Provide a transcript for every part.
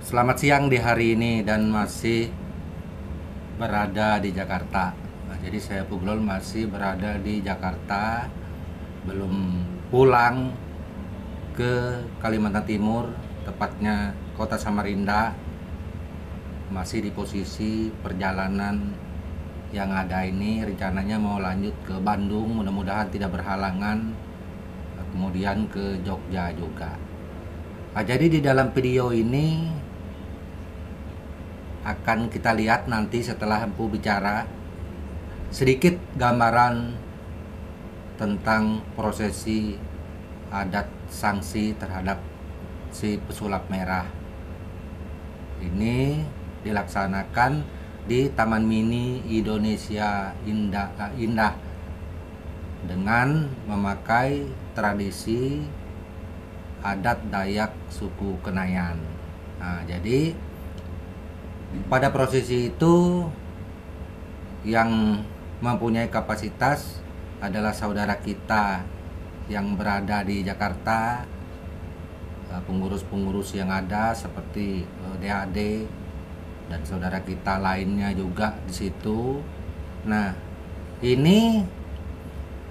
Selamat siang di hari ini dan masih berada di Jakarta. Nah, jadi saya Puglol masih berada di Jakarta, belum pulang ke Kalimantan Timur, tepatnya kota Samarinda. Masih di posisi perjalanan yang ada ini, rencananya mau lanjut ke Bandung, mudah-mudahan tidak berhalangan, kemudian ke Jogja juga. Nah, jadi di dalam video ini akan kita lihat nanti setelah Empu bicara sedikit gambaran tentang prosesi adat sanksi terhadap si pesulap merah. Ini dilaksanakan di Taman Mini Indonesia Indah dengan memakai tradisi adat Dayak suku Kenayan. Nah, jadi pada prosesi itu yang mempunyai kapasitas adalah saudara kita yang berada di Jakarta, pengurus-pengurus yang ada seperti DAD dan saudara kita lainnya juga di situ. Nah, ini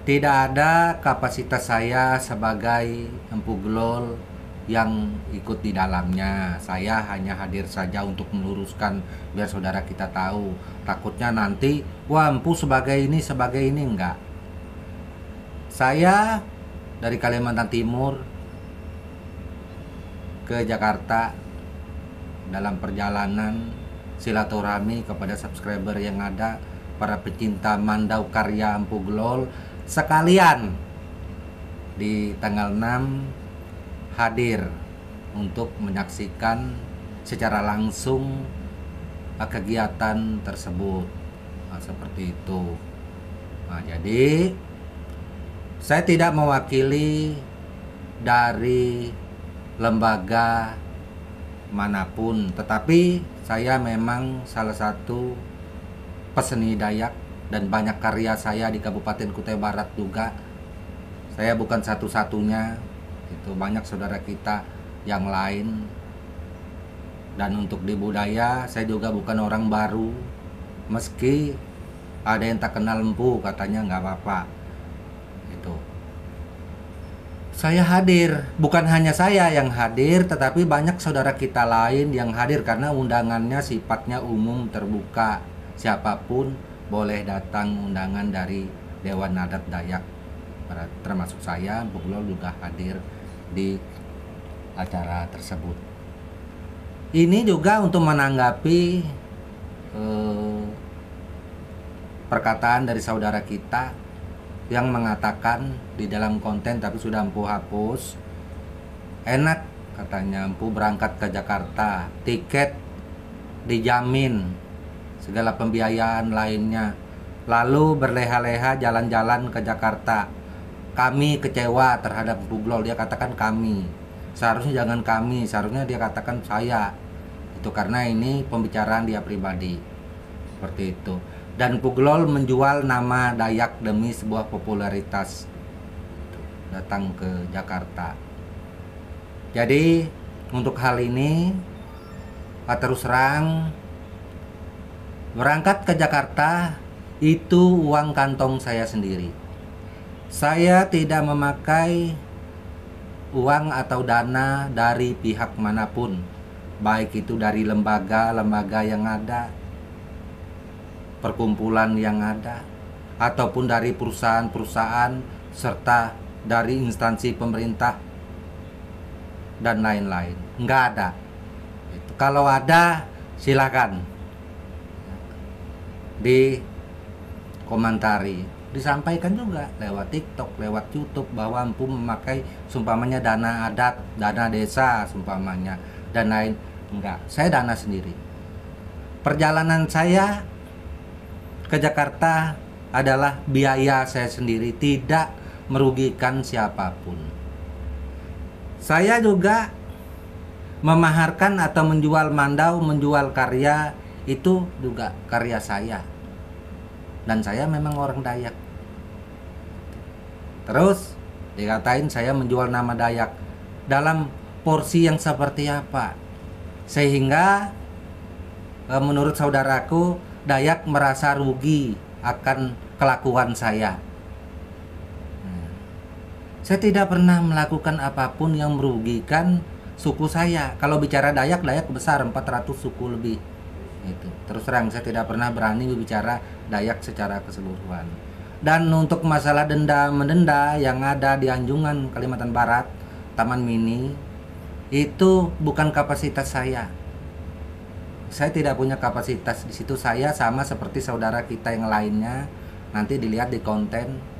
tidak ada kapasitas saya sebagai Empu Glol yang ikut di dalamnya. Saya hanya hadir saja untuk meluruskan biar saudara kita tahu. Takutnya nanti, wah Empu sebagai ini enggak. Saya dari Kalimantan Timur ke Jakarta dalam perjalanan silaturahmi kepada subscriber yang ada, para pecinta mandau karya Empu Glol, sekalian di tanggal 6 hadir untuk menyaksikan secara langsung kegiatan tersebut. Nah, seperti itu. Nah, jadi saya tidak mewakili dari lembaga manapun, tetapi saya memang salah satu peseni Dayak dan banyak karya saya di Kabupaten Kutai Barat juga. Saya bukan satu-satunya, itu banyak saudara kita yang lain. Dan untuk di budaya saya juga bukan orang baru, meski ada yang tak kenal Empu katanya nggak apa-apa. Itu saya hadir, bukan hanya saya yang hadir, tetapi banyak saudara kita lain yang hadir karena undangannya sifatnya umum, terbuka, siapapun boleh datang undangan dari Dewan Adat Dayak, termasuk saya. Empu Glol juga hadir di acara tersebut. Ini juga untuk menanggapi perkataan dari saudara kita yang mengatakan di dalam konten, tapi sudah Empu hapus. Enak katanya Empu berangkat ke Jakarta, tiket dijamin, segala pembiayaan lainnya, lalu berleha-leha jalan-jalan ke Jakarta. Kami kecewa terhadap Empu Glol. Dia katakan kami, seharusnya jangan kami, seharusnya dia katakan saya. Itu karena ini pembicaraan dia pribadi, seperti itu. Dan Empu Glol menjual nama Dayak demi sebuah popularitas, datang ke Jakarta. Jadi untuk hal ini, terus terang, berangkat ke Jakarta itu uang kantong saya sendiri. Saya tidak memakai uang atau dana dari pihak manapun, baik itu dari lembaga-lembaga yang ada, perkumpulan yang ada, ataupun dari perusahaan-perusahaan, serta dari instansi pemerintah dan lain-lain. Nggak ada. Kalau ada, silakan dikomentari, disampaikan juga lewat TikTok, lewat YouTube bahwa Empu memakai sumpamanya dana adat, dana desa sumpamanya, dan lain. Enggak, saya dana sendiri. Perjalanan saya ke Jakarta adalah biaya saya sendiri, tidak merugikan siapapun. Saya juga memaharkan atau menjual mandau, menjual karya, itu juga karya saya. Dan saya memang orang Dayak. Terus dikatain saya menjual nama Dayak. Dalam porsi yang seperti apa? Sehingga menurut saudaraku Dayak merasa rugi akan kelakuan saya. Saya tidak pernah melakukan apapun yang merugikan suku saya. Kalau bicara Dayak, Dayak besar, 400 suku lebih. Itu. Terus terang saya tidak pernah berani berbicara Dayak secara keseluruhan. Dan untuk masalah denda mendenda yang ada di Anjungan Kalimantan Barat, Taman Mini, itu bukan kapasitas saya. Saya tidak punya kapasitas di situ. Saya sama seperti saudara kita yang lainnya. Nanti dilihat di konten.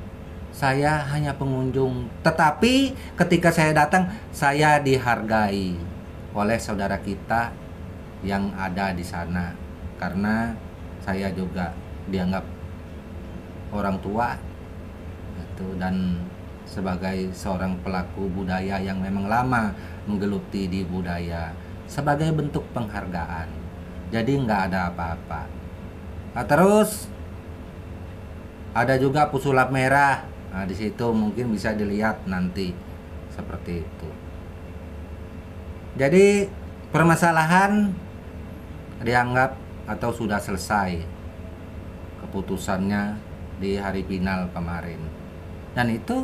Saya hanya pengunjung. Tetapi ketika saya datang, saya dihargai oleh saudara kita yang ada di sana. Karena saya juga dianggap orang tua itu, dan sebagai seorang pelaku budaya yang memang lama menggeluti di budaya, sebagai bentuk penghargaan. Jadi nggak ada apa-apa. Nah, terus ada juga pesulap merah. Nah, di situ mungkin bisa dilihat nanti seperti itu. Jadi permasalahan dianggap atau sudah selesai keputusannya di hari final kemarin. Dan itu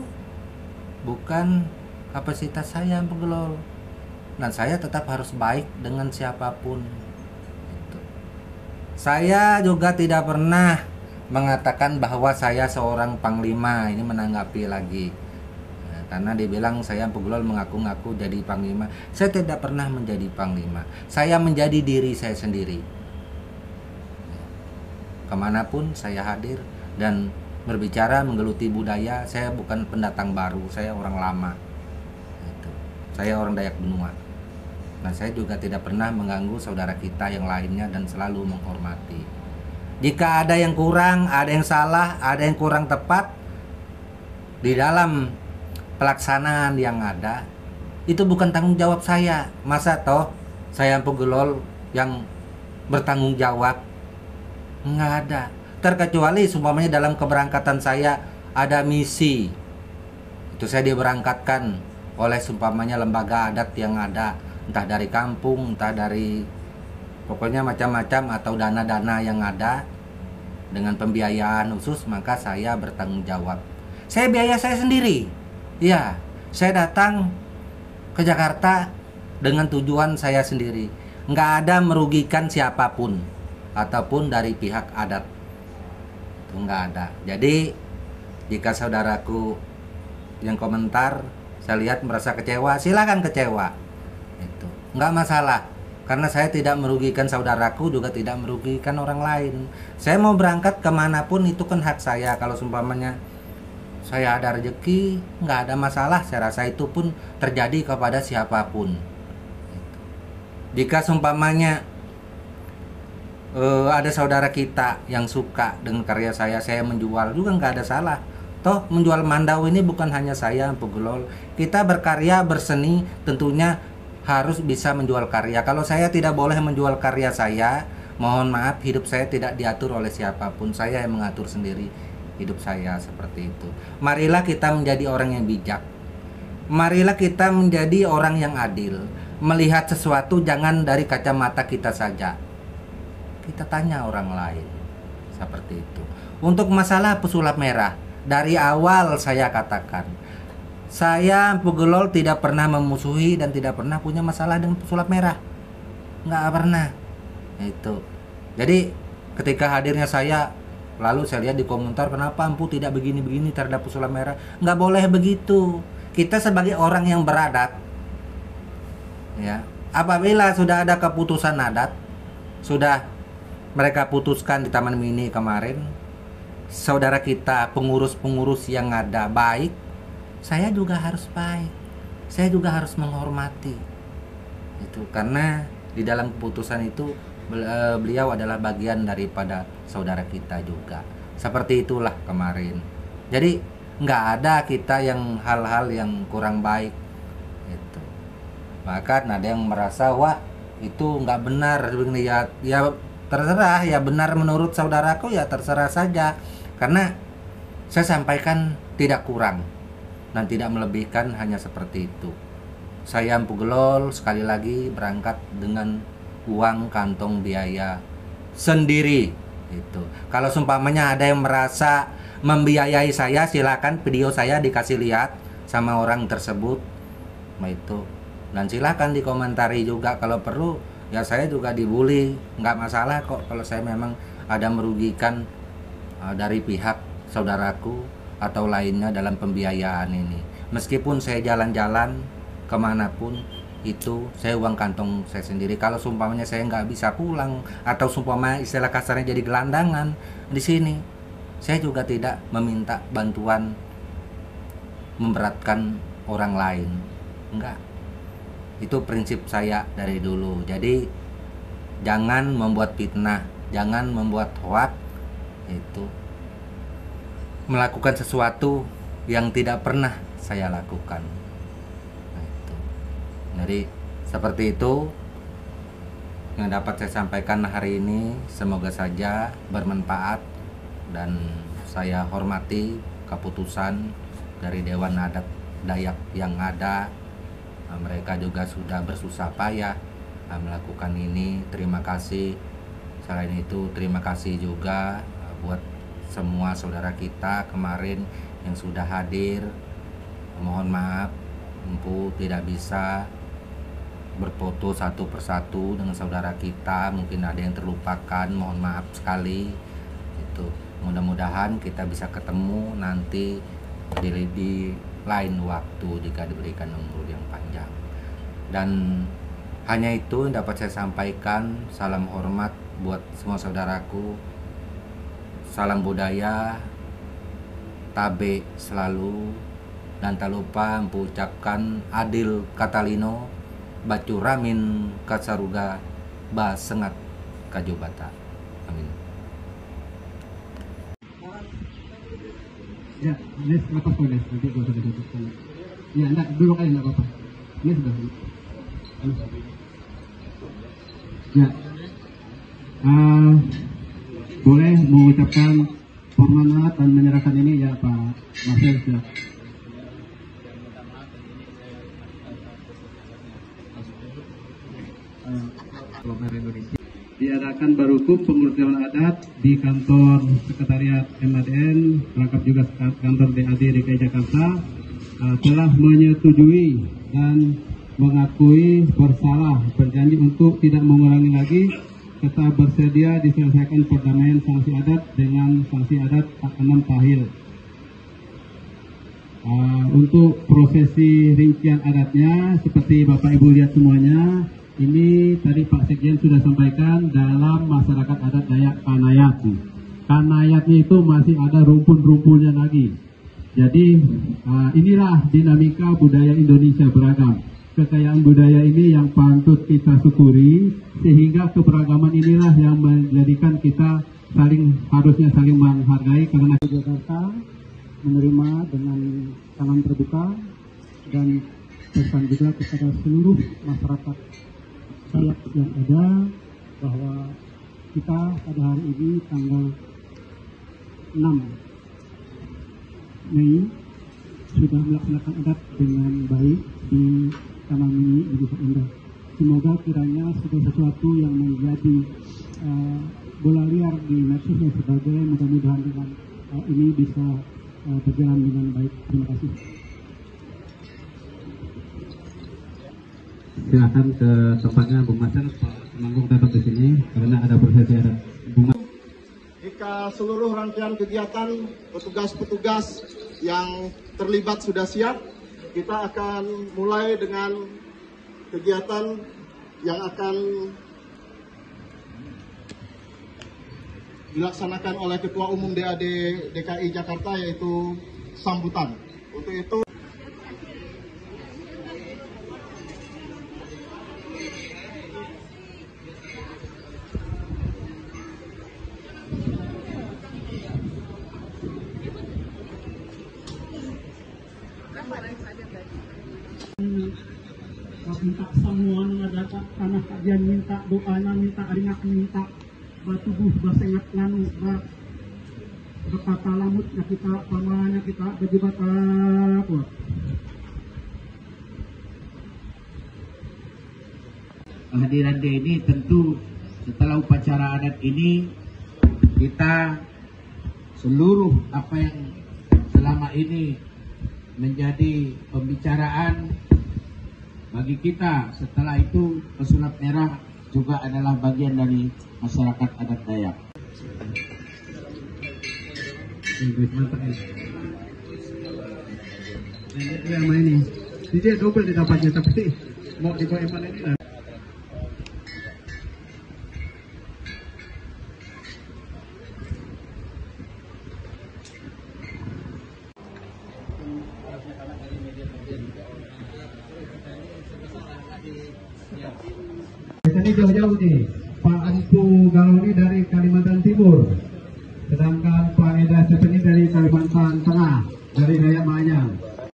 bukan kapasitas saya, Pegolol. Dan saya tetap harus baik dengan siapapun. Saya juga tidak pernah mengatakan bahwa saya seorang panglima. Ini menanggapi lagi. Karena dibilang saya Pegolol mengaku-ngaku jadi panglima. Saya tidak pernah menjadi panglima. Saya menjadi diri saya sendiri. Kemanapun saya hadir dan berbicara menggeluti budaya, saya bukan pendatang baru. Saya orang lama. Saya orang Dayak Benua. Nah, saya juga tidak pernah mengganggu saudara kita yang lainnya dan selalu menghormati. Jika ada yang kurang, ada yang salah, ada yang kurang tepat di dalam pelaksanaan yang ada, itu bukan tanggung jawab saya. Masa toh saya Pegolol yang bertanggung jawab? Nggak ada. Terkecuali sumpamanya dalam keberangkatan saya ada misi. Itu saya diberangkatkan oleh sumpamanya lembaga adat yang ada, entah dari kampung, entah dari pokoknya macam-macam, atau dana-dana yang ada dengan pembiayaan khusus, maka saya bertanggung jawab. Saya biaya saya sendiri. Ya, saya datang ke Jakarta dengan tujuan saya sendiri. Nggak ada merugikan siapapun ataupun dari pihak adat. Itu nggak ada. Jadi jika saudaraku yang komentar saya lihat merasa kecewa, silakan kecewa. Itu nggak masalah, karena saya tidak merugikan saudaraku, juga tidak merugikan orang lain. Saya mau berangkat kemanapun itu kan hak saya. Kalau seumpamanya saya ada rezeki, nggak ada masalah. Saya rasa itu pun terjadi kepada siapapun. Jika seumpamanya ada saudara kita yang suka dengan karya saya menjual, juga nggak ada salah. Toh menjual Mandau ini bukan hanya saya Pegolol. Kita berkarya, berseni, tentunya harus bisa menjual karya. Kalau saya tidak boleh menjual karya saya, mohon maaf, hidup saya tidak diatur oleh siapapun. Saya yang mengatur sendiri hidup saya seperti itu. Marilah kita menjadi orang yang bijak. Marilah kita menjadi orang yang adil. Melihat sesuatu jangan dari kacamata kita saja. Kita tanya orang lain. Seperti itu. Untuk masalah pesulap merah, dari awal saya katakan, saya Pegolol tidak pernah memusuhi dan tidak pernah punya masalah dengan pesulap merah. Nggak pernah. Itu. Jadi ketika hadirnya saya, lalu saya lihat di komentar, kenapa Empu tidak begini-begini terhadap pesulap merah? Nggak boleh begitu. Kita sebagai orang yang beradat, ya, apabila sudah ada keputusan adat, sudah mereka putuskan di Taman Mini kemarin, saudara kita pengurus-pengurus yang ada baik, saya juga harus baik. Saya juga harus menghormati. Itu karena di dalam keputusan itu beliau adalah bagian daripada saudara kita juga. Seperti itulah kemarin. Jadi nggak ada kita yang hal-hal yang kurang baik. Itu. Bahkan ada yang merasa wah itu nggak benar. Ya terserah, ya benar menurut saudaraku, ya terserah saja. Karena saya sampaikan tidak kurang dan tidak melebihkan, hanya seperti itu. Saya Empu Gelol sekali lagi berangkat dengan uang kantong biaya sendiri. Itu. Kalau seumpamanya ada yang merasa membiayai saya, silakan video saya dikasih lihat sama orang tersebut. Nah itu. Dan silakan dikomentari juga kalau perlu. Ya saya juga dibully, nggak masalah kok kalau saya memang ada merugikan dari pihak saudaraku atau lainnya dalam pembiayaan ini. Meskipun saya jalan-jalan kemanapun itu saya uang kantong saya sendiri. Kalau sumpamanya saya nggak bisa pulang atau sumpamanya istilah kasarnya jadi gelandangan di sini, saya juga tidak meminta bantuan memberatkan orang lain, enggak. Itu prinsip saya dari dulu. Jadi jangan membuat fitnah, jangan membuat hoak, itu melakukan sesuatu yang tidak pernah saya lakukan. Nah, itu. Jadi seperti itu yang dapat saya sampaikan hari ini. Semoga saja bermanfaat dan saya hormati keputusan dari Dewan Adat Dayak yang ada. Mereka juga sudah bersusah payah melakukan ini. Terima kasih. Selain itu terima kasih juga buat semua saudara kita kemarin yang sudah hadir. Mohon maaf Empu tidak bisa berfoto satu persatu dengan saudara kita, mungkin ada yang terlupakan, mohon maaf sekali. Itu mudah-mudahan kita bisa ketemu nanti di lain waktu jika diberikan umur yang panjang. Dan hanya itu yang dapat saya sampaikan. Salam hormat buat semua saudaraku, salam budaya, tabe selalu, dan tak lupa Empu ucapkan adil katalino bacuramin kasaruga basengat kajobata. Amin. Ya, Nes, lepas kau Nes, nanti kau sudah duduk sana. Ya, enggak, duduk aja enggak apa-apa. Nes sudah. Ya, boleh mengucapkan hormat dan menyerahkan ini ya Pak Marcel ya. Diadakan barukum pengurus adat di kantor sekretariat MADN, lengkap juga kantor DAD DKI Jakarta, telah menyetujui dan mengakui bersalah, berjanji untuk tidak mengulangi lagi, serta bersedia diselesaikan perdamaian sanksi adat dengan sanksi adat 6 tahil. Untuk prosesi rincian adatnya seperti Bapak Ibu lihat semuanya. Ini tadi Pak Sekjen sudah sampaikan dalam masyarakat adat Dayak Kanayat. Kanayatnya itu masih ada rumpun-rumpunnya lagi. Jadi inilah dinamika budaya Indonesia beragam. Kekayaan budaya ini yang patut kita syukuri, sehingga keberagaman inilah yang menjadikan kita harusnya saling menghargai, karena Jakarta menerima dengan tangan terbuka dan pesan juga kepada seluruh masyarakat Dayak yang ada bahwa kita pada hari ini tanggal 6 Mei sudah melaksanakan adat dengan baik di Taman Mini di Desa Indah. Semoga kiranya segala sesuatu yang menjadi bola liar di medsos dan sebagainya, mudah-mudahan dengan ini bisa berjalan dengan baik. Terima kasih. Silakan ke tempatnya Bung Macan, Temanggung tetap di sini karena ada prosesi adat. Jika seluruh rangkaian kegiatan petugas-petugas yang terlibat sudah siap, kita akan mulai dengan kegiatan yang akan dilaksanakan oleh Ketua Umum DAD DKI Jakarta, yaitu sambutan. Untuk itu minta semua ada tanah kajian, minta doanya, minta aringat, minta batubuh basengat nganu berkata lamutnya kita pamanya kita berjibat apa kehadiran dia ini tentu setelah upacara adat ini kita seluruh apa yang selama ini menjadi pembicaraan bagi kita, setelah itu pesulap merah juga adalah bagian dari masyarakat adat Dayak. Sama ini, dia double didapatnya tapi mau dibawa mana ini lah. Ini jauh-jauh nih, Pak Antu Galoni dari Kalimantan Timur, sedangkan Pak Eda Sepeni dari Kalimantan Tengah, dari Dayak Maya.